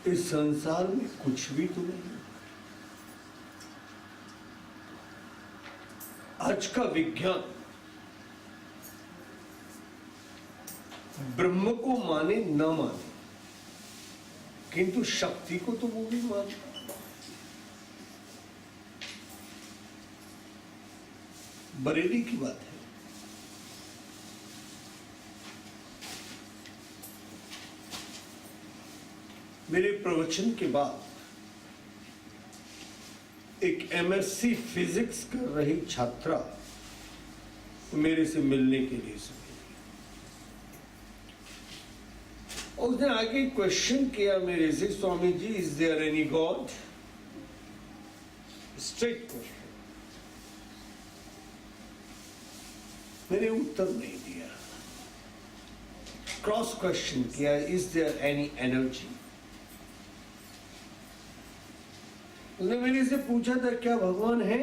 इस संसार में कुछ भी तो नहीं। आज का विज्ञान ब्रह्म को माने न माने, किंतु शक्ति को तो वो भी मानता। बरेली की बात है। मेरे प्रवचन के बाद एक एमएससी फिजिक्स कर रही छात्रा मेरे से मिलने के लिए समय, और उसने आगे क्वेश्चन किया मेरे से, Swami ji is there any god? Straight question. मैंने उत्तर नहीं दिया। क्रॉस क्वेश्चन किया, इज देयर एनी एनर्जी? उसने मेरे से पूछा था क्या भगवान है?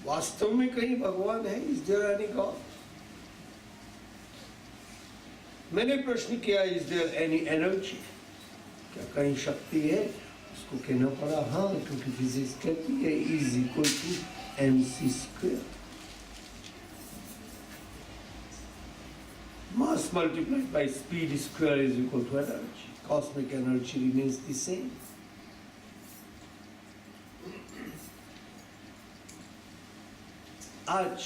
वास्तव में कहीं भगवान है? Is there any god? मैंने प्रश्न किया, इज देयर एनी एनर्जी? क्या कहीं शक्ति है? उसको कहना पड़ा हाँ, क्योंकि फिजिक्स कहती है is equal to mc square, mass multiplied by speed square is equal to energy. Cosmic energy remains the same. आज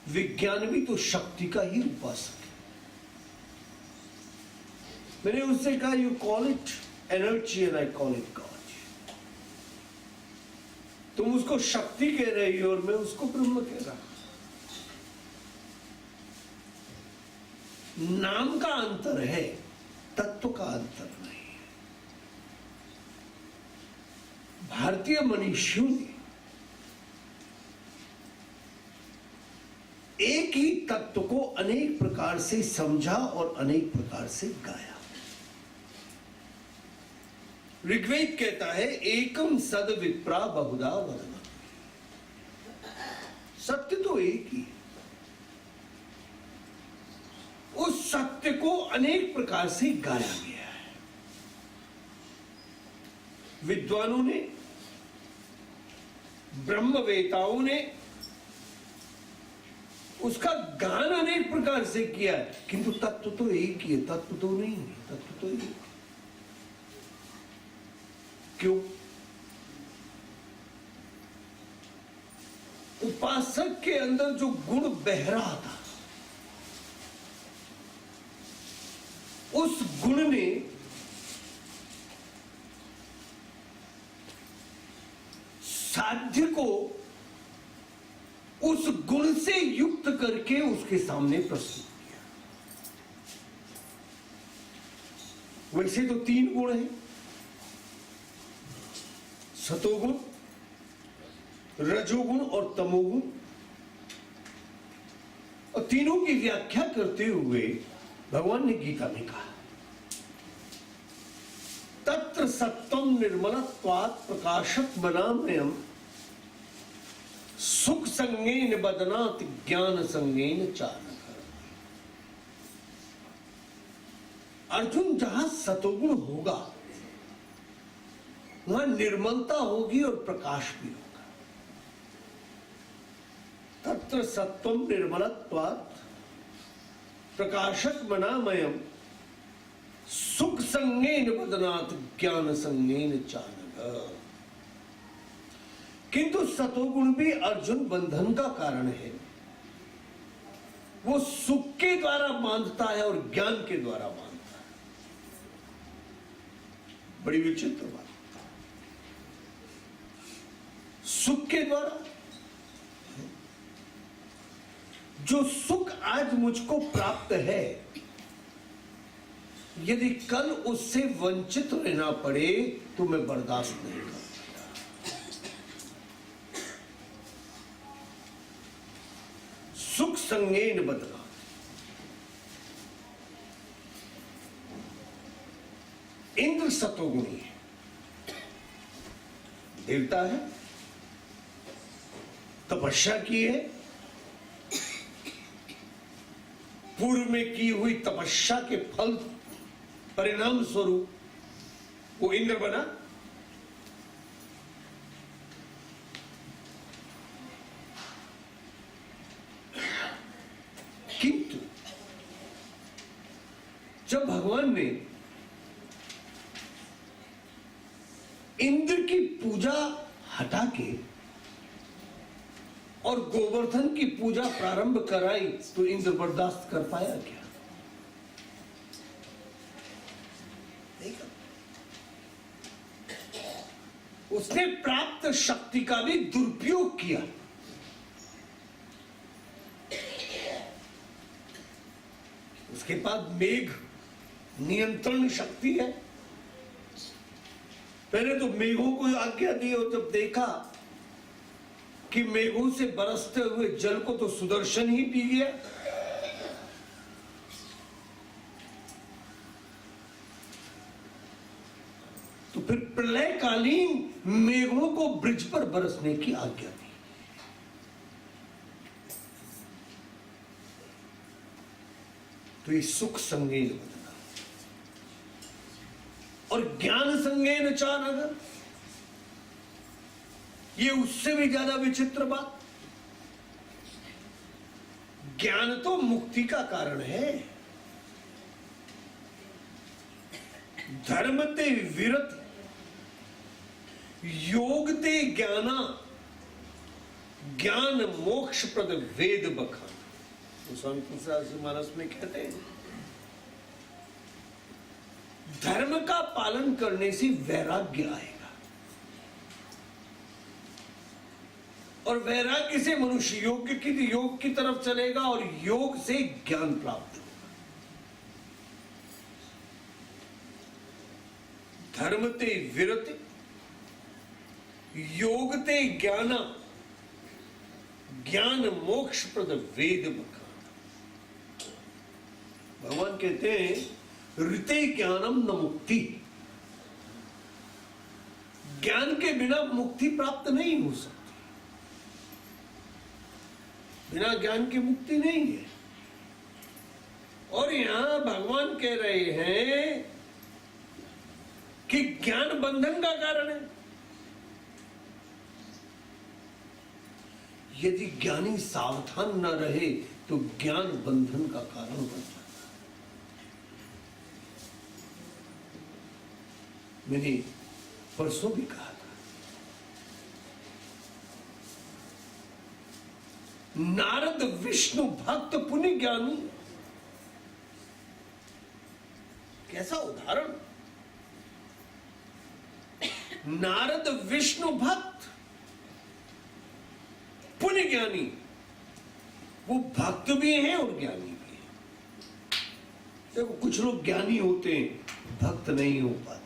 विज्ञान भी तो शक्ति का ही उपासक है। मैंने उससे कहा, you call it energy and I call it God. तुम उसको शक्ति कह रही हो और मैं उसको ब्रह्म कह रहा हूं। नाम का अंतर है, तत्व का अंतर नहीं है। भारतीय मनीषियों ने एक ही तत्व को अनेक प्रकार से समझा और अनेक प्रकार से गाया। ऋग्वेद कहता है एकम सद विप्रा बहुधा वदन्ति। सत्य तो एक ही है। उस सत्य को अनेक प्रकार से गाया गया है। विद्वानों ने, ब्रह्मवेताओं ने उसका गान अनेक प्रकार से किया है, किंतु तत्व तो एक ही है। तत्व तो नहीं है, तत्व तो एक। क्यों? उपासक के अंदर जो गुण बह रहा था, उस गुण ने साध्य को उस गुण से युक्त करके उसके सामने प्रस्तुत किया। वैसे तो तीन गुण हैं, सतोगुण, रजोगुण और तमोगुण, और तीनों की व्याख्या करते हुए भगवान ने गीता में कहा, तत्र सत्वं निर्मलत्वात् प्रकाशक बनामयम् सुख संगेन बदनात् ज्ञान संगेन चानक। अर्जुन, जहां सतोगुण होगा वहां निर्मलता होगी और प्रकाश भी होगा। तत्र सत्वं निर्मलत्वात् प्रकाशक बनामयम् सुख संगेन बदनात् ज्ञान संगेन चानक। किंतु सतोगुण भी अर्जुन बंधन का कारण है। वो सुख के द्वारा बांधता है और ज्ञान के द्वारा बांधता है। बड़ी विचित्र बात। सुख के द्वारा, जो सुख आज मुझको प्राप्त है, यदि कल उससे वंचित रहना पड़े तो मैं बर्दाश्त नहीं कर सकता। सुख संगेन बदला। इंद्र सतोगुणी है, देवता है, तपस्या की है, पूर्व में की हुई तपस्या के फल परिणाम स्वरूप वो इंद्र बना। किंतु जब भगवान ने इंद्र की पूजा हटा के और गोवर्धन की पूजा प्रारंभ कराई तो इंद्र बर्दाश्त कर पाया क्या? उसने प्राप्त शक्ति का भी दुरुपयोग किया। उसके पास मेघ नियंत्रण शक्ति है। पहले तो मेघों को आज्ञा दी और जब देखा कि मेघों से बरसते हुए जल को तो सुदर्शन ही पी गया, तो फिर प्रलयकालीन मेघों को ब्रिज पर बरसने की आज्ञा दी। तो ये सुख संगेन बदला और ज्ञान संगेन चानगर, ये उससे भी ज्यादा विचित्र बात। ज्ञान तो मुक्ति का कारण है। धर्म ते विरत योग ते ज्ञाना, ज्ञान मोक्ष प्रद वेद बखान। तो स्वामी तुलसीदास जी मानस में कहते हैं धर्म का पालन करने से वैराग्य आएगा और वैराग्य से मनुष्य योग की तरफ चलेगा और योग से ज्ञान प्राप्त होगा। धर्म ते विरत योग ते ज्ञाना, ज्ञान मोक्ष प्रद वेद बखान। भगवान कहते हैं ऋते ज्ञानम न मुक्ति, ज्ञान के बिना मुक्ति प्राप्त नहीं हो सकती। बिना ज्ञान की मुक्ति नहीं है। और यहां भगवान कह रहे हैं कि ज्ञान बंधन का कारण है। यदि ज्ञानी सावधान न रहे तो ज्ञान बंधन का कारण बन जाता है। मैंने परसों भी कहा था, नारद विष्णु भक्त पुण्य ज्ञानी। कैसा उदाहरण! नारद विष्णु भक्त पुण्य ज्ञानी, वो भक्त भी हैं और ज्ञानी भी हैं। देखो कुछ लोग ज्ञानी होते हैं भक्त नहीं हो पाते,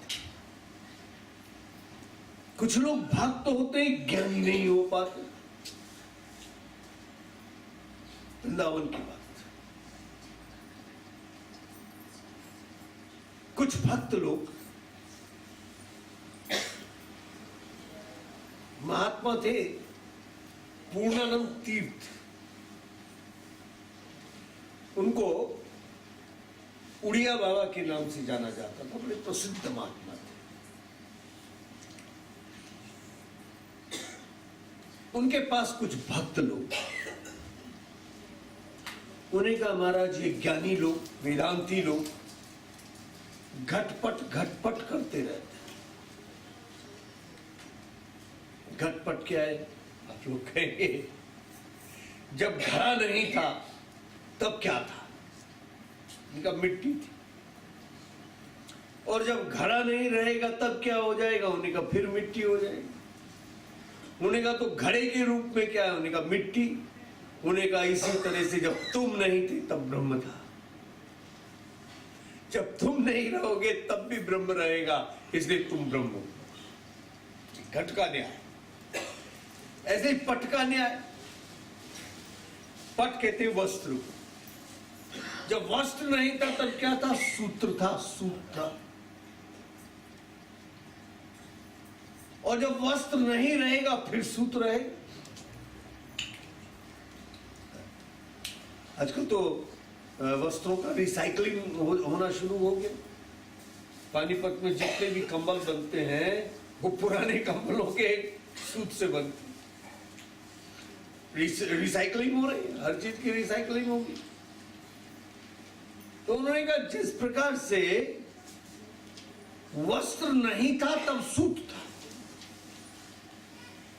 कुछ लोग भक्त होते हैं ज्ञानी नहीं हो पाते। वृंदावन की बात, कुछ भक्त लोग महात्मा थे, पूर्णानंद तीर्थ, उनको उड़िया बाबा के नाम से जाना जाता था। बड़े प्रसिद्ध महात्मा थे। उनके पास कुछ भक्त लोग, उन्हें कहा महाराज ये ज्ञानी लोग, वेदांती लोग घटपट घटपट करते रहते हैं। घटपट क्या है आप लोग कहेंगे? जब घड़ा नहीं था तब क्या था? इनका मिट्टी थी। और जब घड़ा नहीं रहेगा तब क्या हो जाएगा? उन्हें का फिर मिट्टी हो जाएगी। उन्हें का तो घड़े के रूप में क्या है? उन्हें का मिट्टी। उन्हें का इसी तरह से जब तुम नहीं थे तब ब्रह्म था, जब तुम नहीं रहोगे तब भी ब्रह्म रहेगा, इसलिए तुम ब्रह्म हो। घट का न्याय। ऐसे ही पट का न्याय। पट कहते हैं वस्त्र को। जब वस्त्र नहीं था तब क्या था? सूत्र था, सूत था। और जब वस्त्र नहीं रहेगा फिर सूत्र रहेगा। आजकल तो वस्त्रों का रिसाइकलिंग होना शुरू हो गया। पानीपत में जितने भी कंबल बनते हैं वो पुराने कंबलों के सूत से बनते हैं। रिसाइकलिंग हो रही है, हर चीज की रिसाइकलिंग होगी। तो उन्होंने कहा जिस प्रकार से वस्त्र नहीं था तब सूत था,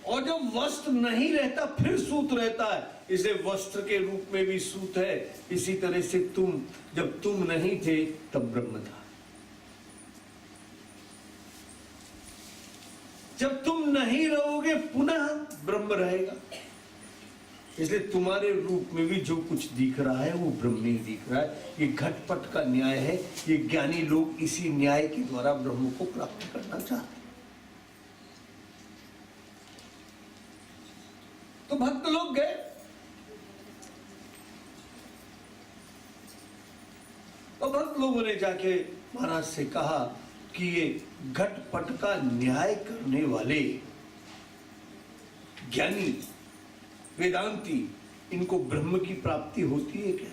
और जब वस्त्र नहीं रहता फिर सूत रहता है, इसे वस्त्र के रूप में भी सूत है। इसी तरह से तुम, जब तुम नहीं थे तब ब्रह्म था, जब तुम नहीं रहोगे पुनः ब्रह्म रहेगा। इसलिए तुम्हारे रूप में भी जो कुछ दिख रहा है वो ब्रह्म ही दिख रहा है। ये घटपट का न्याय है। ये ज्ञानी लोग इसी न्याय के द्वारा ब्रह्म को प्राप्त करना चाहते हैं। तो भक्त लोग गए, और भक्त लोगों ने जाके महाराज से कहा कि ये घटपट का न्याय करने वाले ज्ञानी वेदांती, इनको ब्रह्म की प्राप्ति होती है क्या?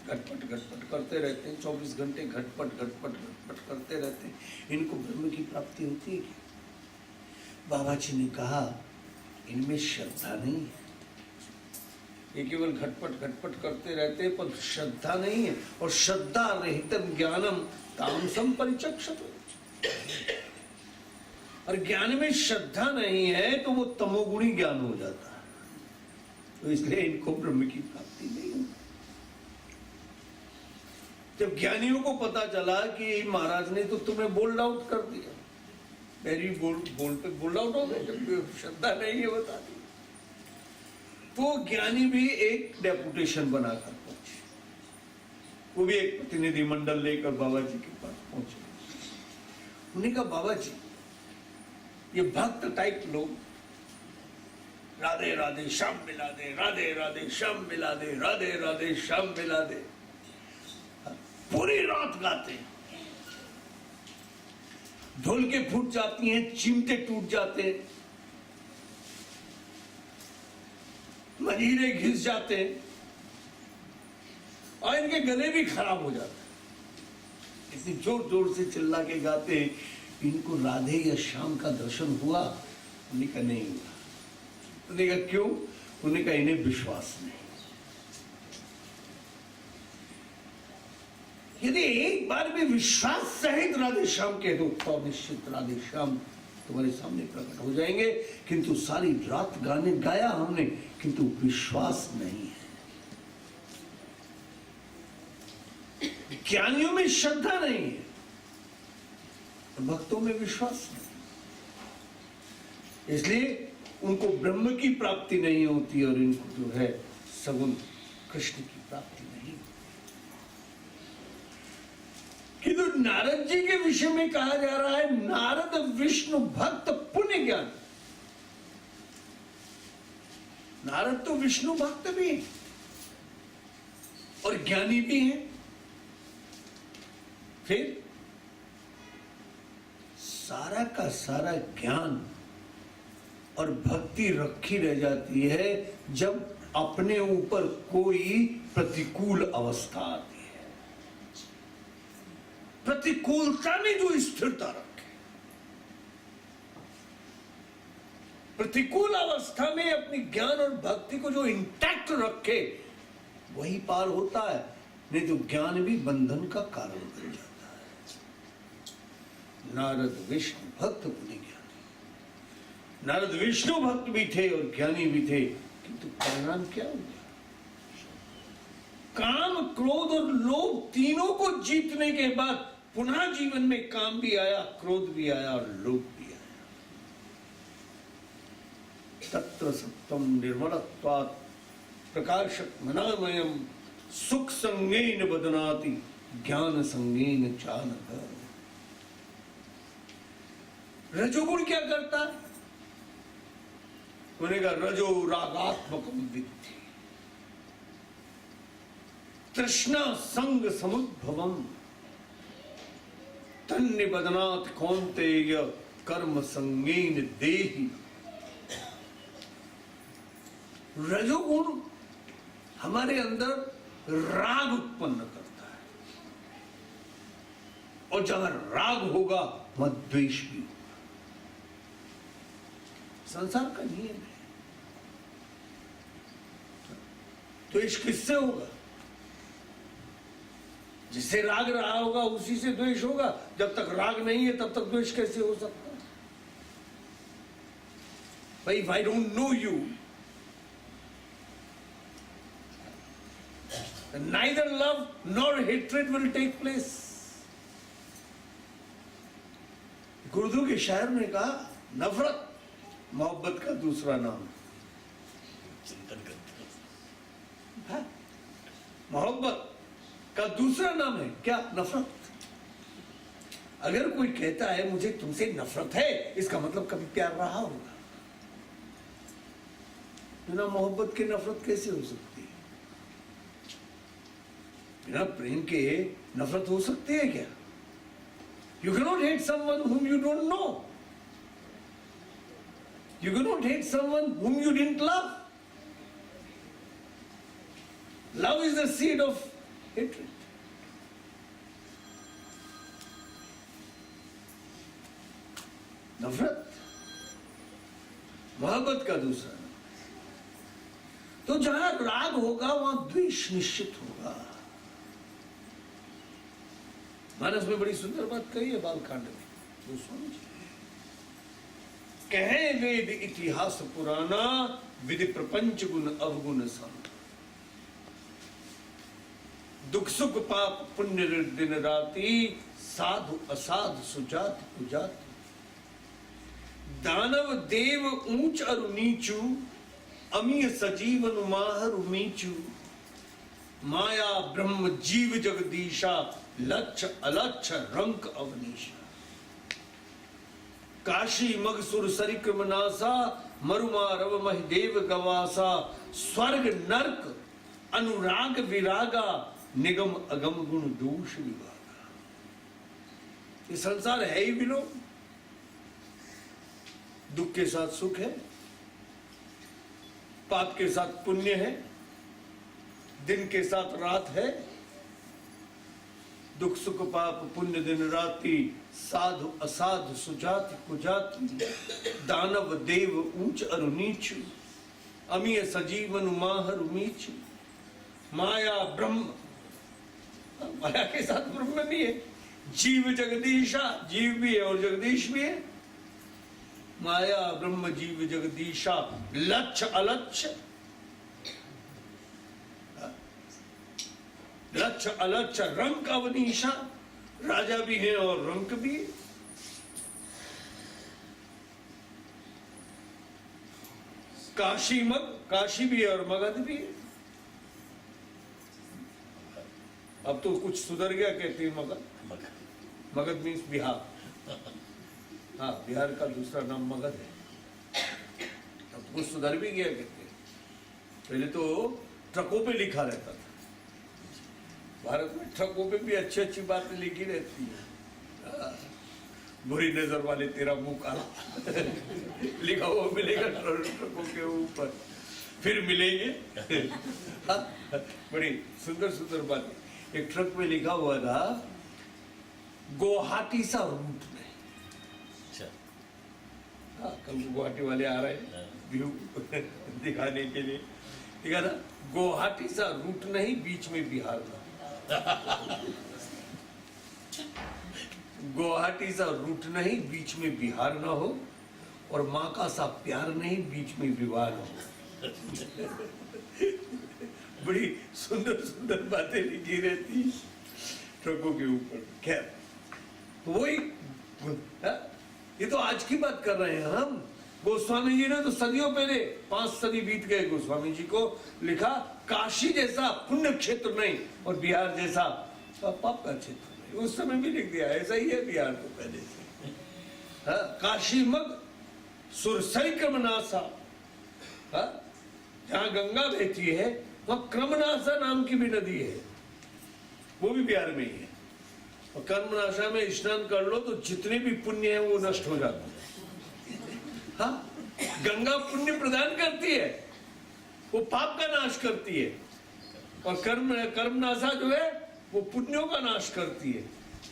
घटपट घटपट करते रहते हैं, 24 घंटे घटपट घटपट घटपट करते रहते हैं, इनको ब्रह्म की प्राप्ति होती है क्या? बाबा जी ने कहा इनमें श्रद्धा नहीं है। ये केवल घटपट घटपट करते रहते हैं पर श्रद्धा नहीं है, और श्रद्धा रहितम ज्ञानम तामसम परिचक्षते। और ज्ञान में श्रद्धा नहीं है तो वो तमोगुणी ज्ञान हो जाता है। तो इसलिए इनको ब्रह्म की प्राप्ति नहीं होती। जब ज्ञानियों को पता चला कि महाराज ने तो तुम्हें बोल्ड आउट कर दिया, वेरी बोल्ड आउट हो गए, जब श्रद्धा नहीं है बता दी, तो ज्ञानी भी एक डेपुटेशन बनाकर पहुंचे। वो भी एक प्रतिनिधि मंडल लेकर बाबा जी के पास पहुंचे। उन्होंने कहा बाबा जी, ये भक्त टाइप लोग राधे राधे श्याम मिला दे, राधे राधे श्याम मिला दे, राधे राधे श्याम मिला दे, पूरी रात गाते हैं। ढोलके फूट जाती हैं, चिमटे टूट जाते हैं, मजीरे घिस जाते हैं, और इनके गले भी खराब हो जाते हैं। इतनी जोर जोर से चिल्ला के गाते हैं। इनको राधे या श्याम का दर्शन हुआ? उन्होंने कहा नहीं हुआ। उन्होंने कहा क्यों? उन्होंने कहा इन्हें विश्वास नहीं। यदि एक बार भी विश्वास सहित राधे श्याम कह दो तो निश्चित राधे श्याम तुम्हारे सामने प्रकट हो जाएंगे। किंतु सारी रात गाने गाया हमने, किंतु विश्वास नहीं है। ज्ञानियों में श्रद्धा नहीं है, भक्तों में विश्वास नहीं, इसलिए उनको ब्रह्म की प्राप्ति नहीं होती और इनको जो है सगुण कृष्ण की प्राप्ति नहीं होती। किंतु नारद जी के विषय में कहा जा रहा है नारद विष्णु भक्त पुण्य ज्ञान। नारद तो विष्णु भक्त भी है और ज्ञानी भी है। फिर सारा का सारा ज्ञान और भक्ति रखी रह जाती है जब अपने ऊपर कोई प्रतिकूल अवस्था आती है। प्रतिकूलता में जो स्थिरता रखे, प्रतिकूल अवस्था में अपनी ज्ञान और भक्ति को जो इंटैक्ट रखे, वही पार होता है। नहीं तो ज्ञान भी बंधन का कारण बन जाता है। नारद विष्णु भक्त पुण्य ज्ञानी। नारद विष्णु भक्त भी थे और ज्ञानी भी थे, किंतु परिणाम क्या हो गया? काम, क्रोध और लोभ तीनों को जीतने के बाद पुनः जीवन में काम भी आया, क्रोध भी आया और लोभ भी आया। तत्र सत्वं निर्मलत्वात् प्रकाशकमनामयम् सुख संगेन बदनाति ज्ञान संगेन चानघ। रजोगुण क्या करता है? उन्होंने कहा रजो रागात्मकम विद्धि तृष्णा संग समुद्भवम तन्नि बदनात् कौन्तेय कर्म संगेन देहि। रजोगुण हमारे अंदर राग उत्पन्न करता है और जहां राग होगा वहां द्वेष भी होगा। संसार का नियम है। द्वेष किससे होगा? जिससे राग रहा होगा उसी से द्वेष होगा। जब तक राग नहीं है तब तक द्वेष कैसे हो सकता है? भाई, if I don't know you, neither love nor hatred will take place. गुरुदेव के शायर ने कहा, नफरत मोहब्बत का दूसरा नाम है। मोहब्बत का दूसरा नाम है क्या? नफरत। अगर कोई कहता है मुझे तुमसे नफरत है, इसका मतलब कभी प्यार रहा होगा। बिना मोहब्बत के नफरत कैसे हो सकती है? बिना प्रेम के नफरत हो सकती है क्या? You cannot hate someone whom you don't know. You cannot hate someone whom you didn't love. Love is the seed of hatred. नफरत मोहब्बत का दूसरा नाम। तो जहां राग होगा वहां द्वेष निश्चित होगा। मानस में बड़ी सुंदर बात कही है बालकांड में, गोस्वामी जी कहे, वेद इतिहास पुराना, विधि प्रपंच गुण अवगुण सम। दुख सुख पाप पुण्य दिन राति, साधु असाधु सुजात कुजात। दानव देव ऊंच अरु नीचू, अमीय सजीवन माहरु मीचू। माया ब्रह्म जीव जगदीशा, लक्ष अलक्ष रंक अवनीशा। काशी मगसुर सरिक्रम नासा, मरुमा रव महिदेव गवासा। स्वर्ग नरक अनुराग विरागा, निगम अगम गुण दोष विभागा। ये संसार है ही विलोम। दुख के साथ सुख है, पाप के साथ पुण्य है, दिन के साथ रात है। दुख सुख पाप पुण्य दिन राति, साधु असाधु सुजाति कुजाति। दानव देव ऊंच अरु नीचु, अमीय सजीवन माहरु मीचु। माया ब्रह्म, माया के साथ ब्रह्म भी है। जीव जगदीशा, जीव भी है और जगदीश भी है। माया ब्रह्म जीव जगदीशा, लक्ष अलक्ष। लक्ष अलक्ष रंक अवनीशा, राजा भी है और रंक भी है। काशी मग, काशी भी है और मगध भी है। अब तो कुछ सुधर गया, कहते हैं मगध। मगध मीन्स बिहार। हाँ, बिहार का दूसरा नाम मगध है। अब तो कुछ सुधर भी गया, कहते हैं। पहले तो ट्रकों पे लिखा रहता था। भारत में ट्रकों पे भी अच्छी अच्छी बातें लिखी रहती है। बुरी नजर वाले तेरा मुंह काला लिखा हुआ मिलेगा ट्रकों के ऊपर, फिर मिलेंगे। बड़ी सुंदर सुंदर बातें। एक ट्रक में लिखा हुआ था, गुवाहाटी सा रूट नहीं। हाँ, कल गुवाहाटी वाले आ रहे हैं व्यू दिखाने के लिए। लिखा था, गुवाहाटी सा रूट नहीं, बीच में बिहार ना। गुवाहाटी सा रूट नहीं, बीच में बिहार ना हो। और माँ का सा प्यार नहीं, बीच में विवाह ना हो। बड़ी सुंदर सुंदर बातें लिखी रहती ट्रकों के ऊपर। खैर, वही ये तो आज की बात कर रहे हैं हम। गोस्वामी जी ने तो सदियों पहले, 5 सदी बीत गए गोस्वामी जी को, लिखा काशी जैसा पुण्य क्षेत्र नहीं और बिहार जैसा पाप का क्षेत्र नहीं। उस समय भी लिख दिया, ऐसा ही है बिहार तो पहले से। काशी मग सुरसई क्रमनासा, जहां गंगा बहती है वहां क्रमनासा नाम की भी नदी है, वो भी बिहार में ही है। और क्रमनासा में स्नान कर लो तो जितने भी पुण्य है वो नष्ट हो जाते हैं। हाँ, गंगा पुण्य प्रदान करती है, वो पाप का नाश करती है। और कर्मनाशा जो है वो पुण्यों का नाश करती है।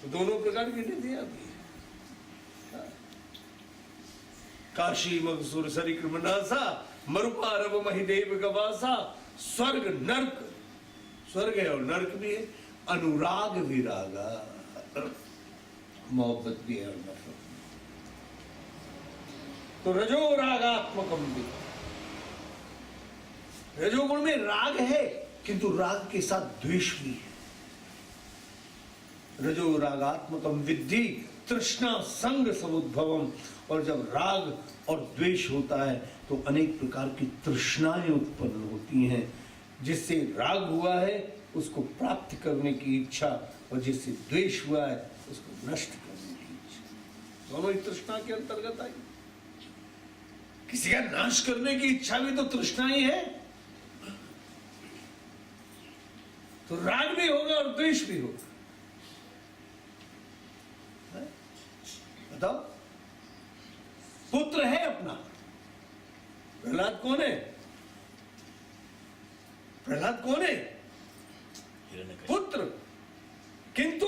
दोनों प्रकार की निधि आती है। काशी मगसुर सरिक्रम नासा मरुपारव महिदेव गवासा। स्वर्ग नर्क, स्वर्ग है और नर्क भी है। अनुराग विरागा, मोहब्बत भी है और नफरत। तो रजो रागात्मकम भी, रजोगुण में राग है किंतु राग के साथ द्वेष भी है। रजो रागात्मकम विद्धि तृष्णा संग समुद्भवम। और जब राग और द्वेष होता है तो अनेक प्रकार की तृष्णाएं उत्पन्न होती हैं। जिससे राग हुआ है उसको प्राप्त करने की इच्छा, और जिससे द्वेष हुआ है उसको नष्ट करने की इच्छा, दोनों ही तृष्णा के अंतर्गत आई। किसी का नाश करने की इच्छा भी तो तृष्णा ही है। तो राग भी होगा और द्वेष भी होगा। बताओ, पुत्र है अपना, प्रहलाद कौन है? प्रहलाद कौन है? पुत्र। किंतु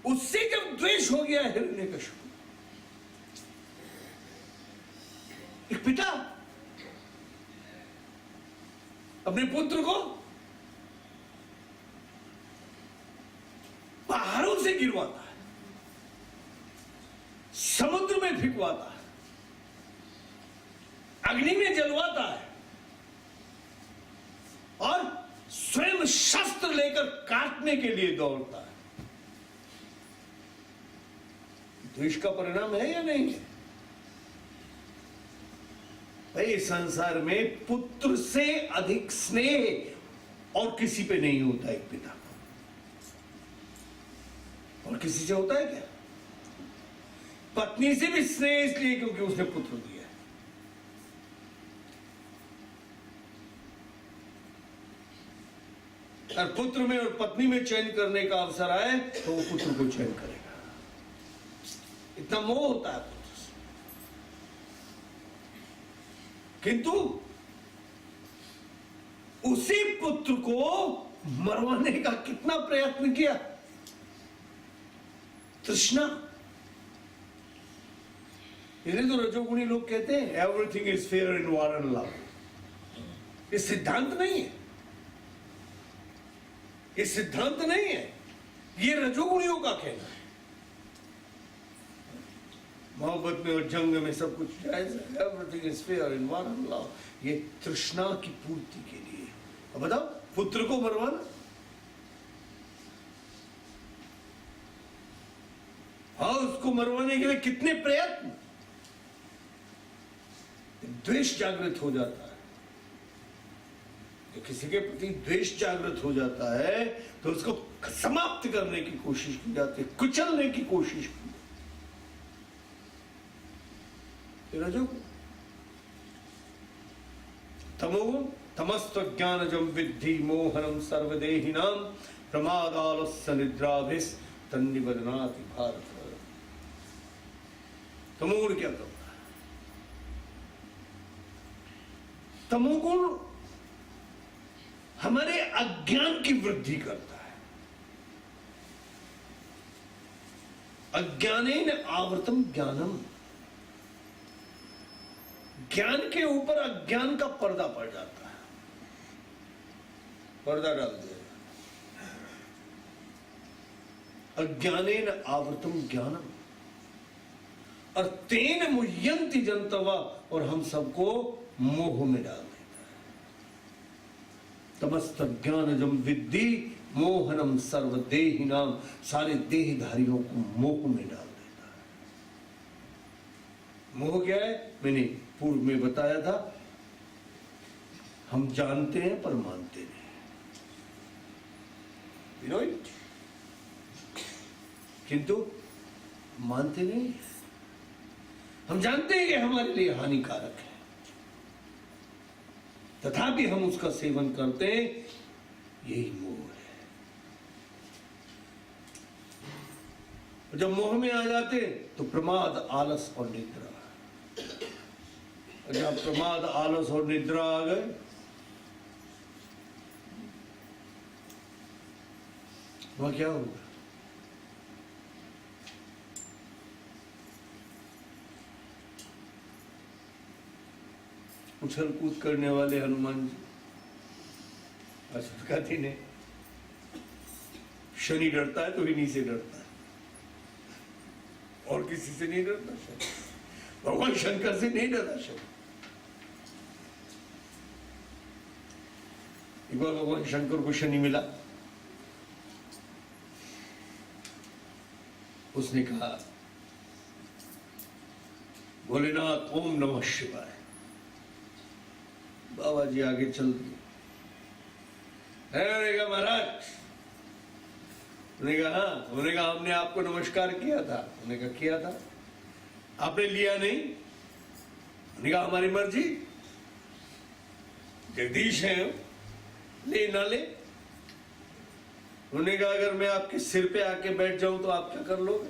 उससे जब द्वेष हो गया हिरण्यकशिपु, एक पिता अपने पुत्र को पहाड़ों से गिरवाता है, समुद्र में फेंकवाता है, अग्नि में जलवाता है और स्वयं शस्त्र लेकर काटने के लिए दौड़ता है। द्वेष का परिणाम है या नहीं है? भाई, संसार में पुत्र से अधिक स्नेह और किसी पे नहीं होता। एक पिता को और किसी से होता है क्या? पत्नी से भी स्नेह इसलिए क्योंकि उसने पुत्र दिया है। और पुत्र में और पत्नी में चयन करने का अवसर आए तो वो पुत्र को चयन करेगा। इतना मोह होता है पुत्र से। किंतु उसी पुत्र को मरवाने का कितना प्रयत्न किया। तृष्णा। इसलिए तो रजोगुणी लोग कहते हैं everything is fair in war and love. ये सिद्धांत नहीं है, ये सिद्धांत नहीं है, ये रजोगुणियों का कहना है। मोहब्बत में और जंग में सब कुछ जायज है। Everything is fair in war and love. ये तृष्णा की पूर्ति के लिए। अब बताओ, पुत्र को मरवाना, हाँ, उसको मरवाने के लिए कितने प्रयत्न। द्वेष जागृत हो जाता है। किसी के प्रति द्वेष जागृत हो जाता है तो उसको समाप्त करने की कोशिश की जाती है, कुचलने की कोशिश की। रजोगुण। तमोगुण तमस्त्वज्ञानजं विद्धि मोहनम सर्वदेहिनां प्रमादालस्य निद्राभिस तन्निबध्नाति भारत। तमोगुण क्या करता है? तमोगुण हमारे अज्ञान की वृद्धि करता है। अज्ञानेन आवृतम ज्ञानम। ज्ञान के ऊपर अज्ञान का पर्दा पड़ जाता है, पर्दा डाल दिया। अज्ञानेन आवृतम ज्ञानम और तेन मुह्यन्ति जन्तवा, और हम सबको मोह में डाल देता है। तमस्त्वज्ञानजं विद्धि मोहनम सर्वदेहिनां। सारे देहधारियों को मोह में डाल देता है। मोह क्या है? मैंने पूर्व में बताया था। हम जानते हैं पर मानते नहीं। You know it? किंतु मानते नहीं। हम जानते हैं कि हमारे लिए हानिकारक है, तथापि हम उसका सेवन करते हैं। यही मोह है। जब मोह में आ जाते तो प्रमाद, आलस और निद्रा। जब प्रमाद, आलस और निद्रा आ गए वह क्या होगा? उछल कूद करने वाले हनुमान जी। असुर का दिन है, शनि डरता है तो इन्हीं से डरता है, और किसी से नहीं डरता शनि। भगवान शंकर से नहीं डरा शनि। एक बार भगवान शंकर को शनि मिला, उसने कहा भोलेनाथ ओम नमः शिवाय। बाबा जी आगे चल दिए। उन्होंने कहा महाराज, उन्होंने कहा हाँ, उन्होंने कहा हमने आपको नमस्कार किया था। उन्होंने कहा किया था, आपने लिया नहीं। उन्होंने कहा हमारी मर्जी, जगदीश है, ले ना ले। उन्होंने कहा अगर मैं आपके सिर पे आके बैठ जाऊं तो आप क्या कर लोगे?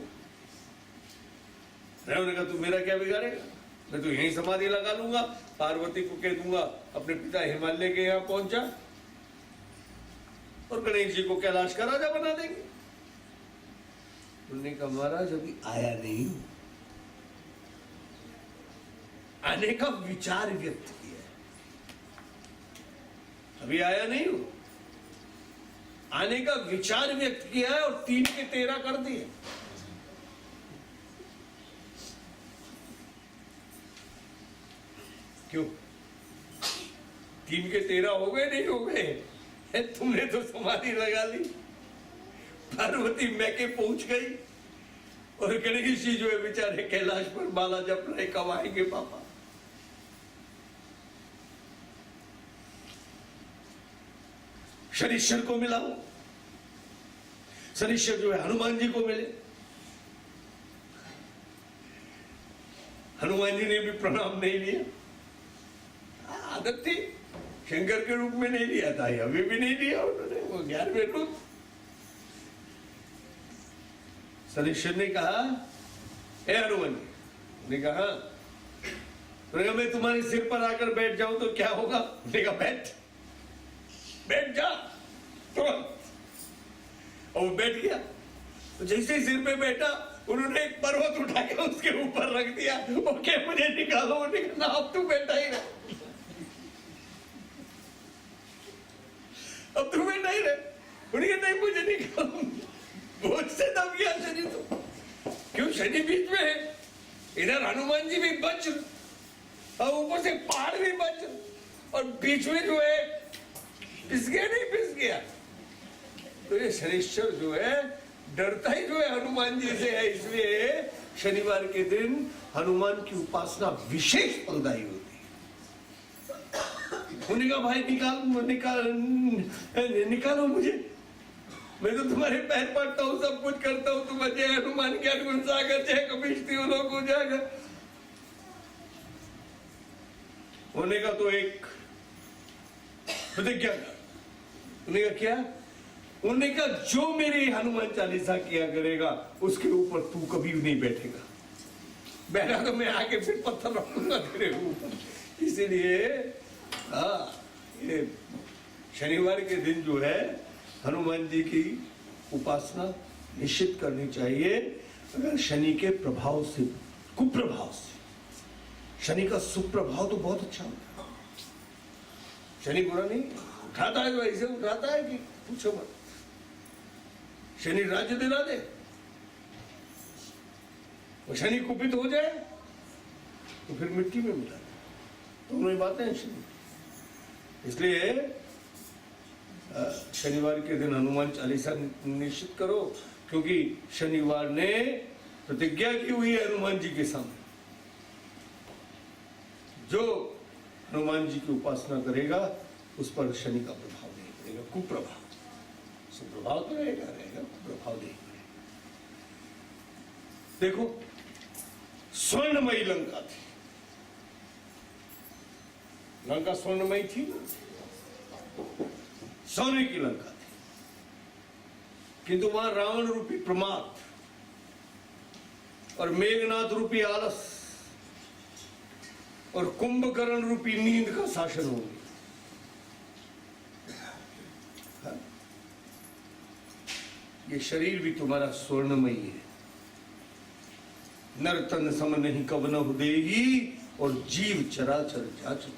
उन्होंने कहा तू मेरा क्या बिगाड़ेगा, मैं तो यहीं समाधि लगा लूंगा, पार्वती को कह दूंगा अपने पिता हिमालय के यहाँ पहुंचा, और गणेश जी को कैलाश का राजा बना देंगे। उन्होंने कहा महाराज अभी आया नहीं, आने का विचार व्यक्त किया, अभी आया नहीं हूं, आने का विचार व्यक्त किया है और 3 के 13 कर दिए। क्यों? 3 के 13 हो गए नहीं हो गए? तुमने तो समाधि लगा ली, पार्वती मैके पहुंच गई, और गणेश जी जो है बेचारे कैलाश पर माला जप रहे, कब आएंगे पापा? शनिश्चर को मिला हो, शनिश्चर जो है हनुमान जी को मिले। हनुमान जी ने भी प्रणाम नहीं लिया, आदत थी, शंकर के रूप में नहीं लिया था, अभी भी नहीं लिया उन्होंने, वो 11वें रूप। शनिश्चर ने कहा हे हनुमान जी, ने कहा मैं तुम्हारे सिर पर आकर बैठ जाऊं तो क्या होगा? ने कहा बैठ जा तुरंत। और वो बैठ गया, तो जैसे ही सिर पे बैठा उन्होंने एक पर्वत उठा के उसके ऊपर रख दिया, और क्या मुझे निकालो? ना अब तू बैठा ही रह, अब तू बैठा ही रह। उन्हें नहीं मुझे निकालो, बोझ से दब गया शनि। तो क्यों? शनि बीच में है, इधर हनुमान जी भी बच और ऊपर से पहाड़ भी बच, और बीच में जो है पिस गया नहीं पिस गया। तो ये शनिश्चर जो है डरता ही जो है हनुमान जी से है, इसलिए शनिवार के दिन हनुमान की उपासना विशेष फलदायी होती है। उन्होंने कहा भाई निकालो मुझे, मैं तो तुम्हारे पैर पड़ता हूँ, सब कुछ करता हूँ, तुम जय हनुमान ज्ञान गुण सागर जय कपीश तियोलोक उजागर। होने का तो एक प्रतिज्ञा कर। उन्होंने कहा क्या? उन्होंने कहा जो मेरी हनुमान चालीसा किया करेगा उसके ऊपर तू कभी नहीं बैठेगा, बैठा तो मैं आके फिर पत्थर रखूंगा तेरे ऊपर। इसीलिए ये शनिवार के दिन जो है हनुमान जी की उपासना निश्चित करनी चाहिए। अगर शनि के प्रभाव से, कुप्रभाव से, शनि का सुप्रभाव तो बहुत अच्छा होता है। शनि बुरा नहीं उठाता है, तो ऐसे उठाता है कि पूछो मत। शनि राज्य दिला दे, और शनि कुपित हो जाए तो फिर मिट्टी में मिला दे। दोनों ही बातें हैं शनि। इसलिए शनिवार के दिन हनुमान चालीसा निश्चित करो, क्योंकि शनिवार ने प्रतिज्ञा की हुई है हनुमान जी के सामने, जो हनुमान जी की उपासना करेगा उस पर शनि का प्रभाव नहीं पड़ेगा, कुप्रभाव। सुप्रभाव तो रहेगा, कुप्रभाव नहीं पड़ेगा। देखो स्वर्णमयी लंका थी, लंका स्वर्णमयी थी, सोने की लंका थी, किंतु वहां रावण रूपी प्रमाद और मेघनाथ रूपी आलस और कुंभकर्ण रूपी नींद का शासन हो गया। ये शरीर भी तुम्हारा स्वर्णमयी है, नर तन सम नहीं कवनहु देही, और जीव चराचर जाचत।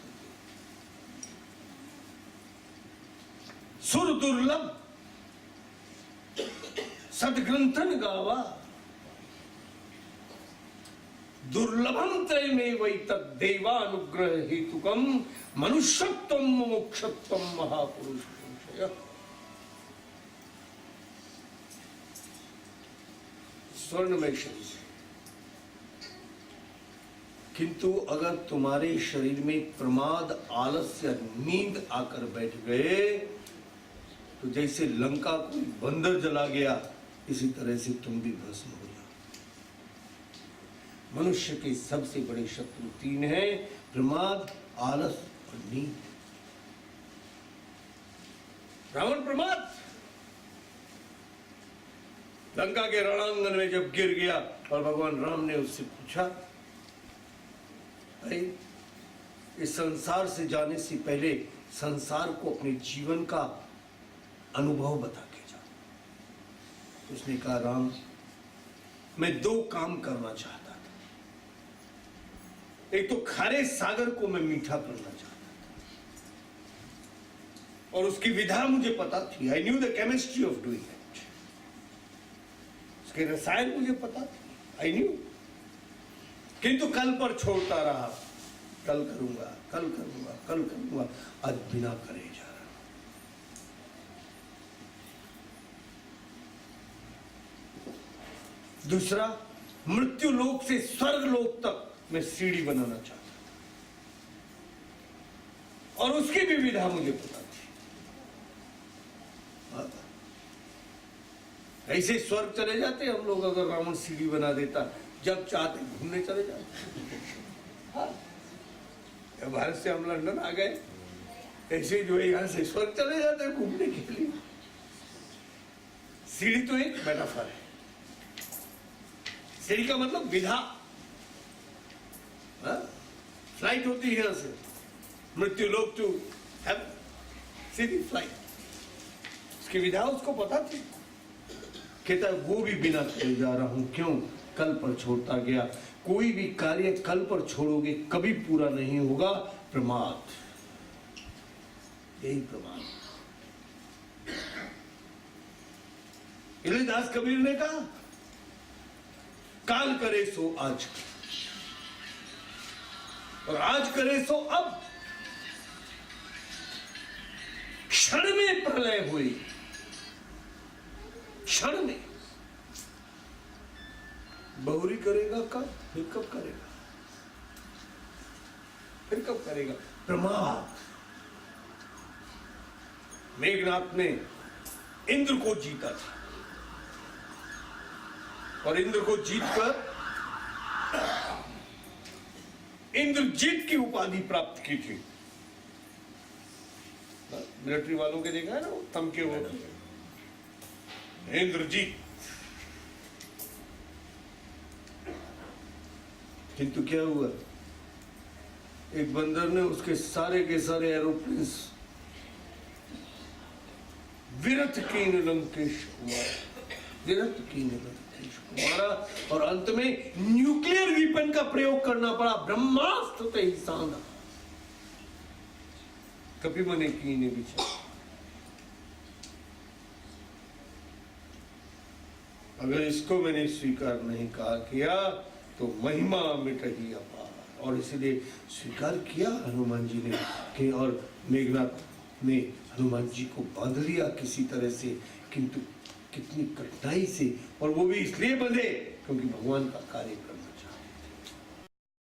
सुर दुर्लभ सदग्रंथन गावा, दुर्लभम त्रयमेवैतद् देवानुग्रह हेतुकम मनुष्यत्वम मोक्षत्वम महापुरुष संशय। स्वर्णमय शरीर, किंतु अगर तुम्हारे शरीर में प्रमाद, आलस्य, नींद आकर बैठ गए तो जैसे लंका कोई बंदर जला गया, इसी तरह से तुम भी भस्म हो जाओ। मनुष्य के सबसे बड़े शत्रु तीन हैं, प्रमाद, आलस और नींद। रावण प्रमाद, लंका के रणांगन में जब गिर गया और भगवान राम ने उससे पूछा, भाई इस संसार से जाने से पहले संसार को अपने जीवन का अनुभव बता के जा। उसने कहा, राम मैं दो काम करना चाहता था। एक तो खारे सागर को मैं मीठा करना चाहता था और उसकी विधा मुझे पता थी। I knew the chemistry of doing it. उसके रसायन मुझे पता थी, आई न्यू। किंतु कल पर छोड़ता रहा, कल करूंगा, कल करूंगा, कल करूंगा, आज बिना करे जा रहा। दूसरा, मृत्यु लोक से स्वर्ग लोक तक मैं सीढ़ी बनाना चाहता और उसकी भी विधा मुझे पता थी। ऐसे स्वर्ग चले जाते हम लोग अगर रावण सीढ़ी बना देता, जब चाहते घूमने चले जाते। हाँ, भारत से हम लंदन आ गए, ऐसे जो है यहां से स्वर्ग चले जाते हैं घूमने के लिए। सीढ़ी तो एक मेटाफर है। सीढ़ी का मतलब विधा। फ्लाइट होती है यहां से मृत्यु लोक टू हेवन, सीधी फ्लाइट। उसकी विधा उसको पता थी। कहता है वो भी बिना करे जा रहा हूं। क्यों? कल पर छोड़ता गया। कोई भी कार्य कल पर छोड़ोगे कभी पूरा नहीं होगा। प्रमाद, यही प्रमाद। इलिदास कबीर ने कहा, काल करे सो आज और आज करे सो अब। क्षण में प्रलय हुई, क्षण में। बहुरी करेगा कब? फिर कब करेगा? फिर कब करेगा? प्रमाद। मेघनाथ ने इंद्र को जीता था और इंद्र को जीतकर इंद्रजीत की उपाधि प्राप्त की थी। मिलिट्री वालों के देखा है ना, तम के वो इंद्रजीत। किंतु क्या हुआ? एक बंदर ने उसके सारे के सारे एरोप्लेन विरत कीन लंकेश मारा और अंत में न्यूक्लियर वीपन का प्रयोग करना पड़ा। ब्रह्मास्त्र ते ही साधा कभी मने कीने विचार। अगर इसको मैंने स्वीकार नहीं किया तो महिमा मिट ही अपार। और इसलिए स्वीकार किया हनुमान जी ने कि और मेघनाथ ने हनुमान जी को बांध लिया किसी तरह से, किंतु कितनी कठिनाई से। और वो भी इसलिए बंधे क्योंकि भगवान का कार्य